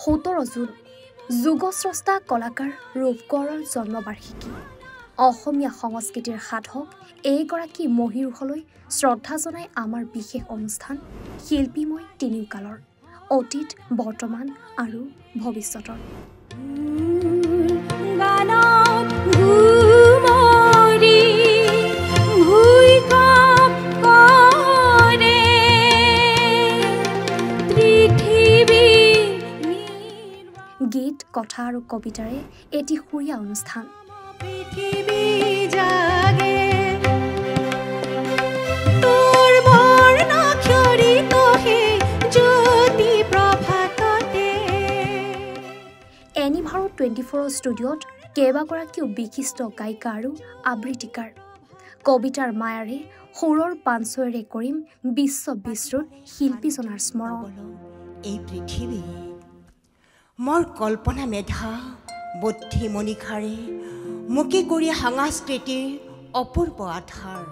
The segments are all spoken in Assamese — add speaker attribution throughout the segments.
Speaker 1: 17 জুন যুগস্ৰষ্টা কলাকাৰ ৰূপকোঁৱৰৰ জন্মবাৰ্ষিকী অসমীয়া সংস্কৃতিৰ সাধক এইগৰাকী মহীৰূহলৈ শ্ৰদ্ধা জনাই আমাৰ বিশেষ অনুষ্ঠান শিল্পীময় তিনিওকালৰ অতীত বৰ্তমান আৰু ভৱিষ্যতৰ গীত কথা আৰু কবিতাৰে এটি সুৰীয়া অনুষ্ঠান এনি ভাৰত 24 ষ্টুডিঅ'ত কেইবাগৰাকীও বিশিষ্ট গায়িকা আৰু আবৃত্তিকাৰ কবিতাৰ মায়াৰে সুৰৰ পাঞ্চয়েৰে কৰিম বিশ্ব বিশ্ৰুত শিল্পীজনাৰ স্মৰণ
Speaker 2: এই পৃথিৱী মোৰ কল্পনা মেধা বুদ্ধি মণিখাৰে মুকি কৰি সাংস্কৃতিৰ অপূৰ্ব আধাৰ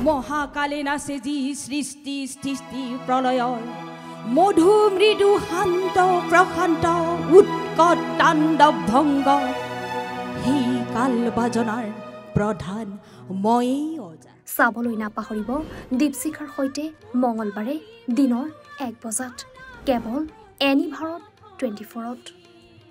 Speaker 3: মহাকালে নাচে যি সৃষ্টি স্থিতি প্ৰলয়ৰ মধু মৃদু শান্ত প্ৰশান্ত উৎকট তাণ্ডৱ ভংগ সেই কাল বাজনাৰ প্ৰধান ময়েই অজা
Speaker 1: চাবলৈ নাপাহৰিব দীপশিখাৰ সৈতে মঙলবাৰে দিনৰ 1 বজাত কেৱল এনি ভাৰত 24ত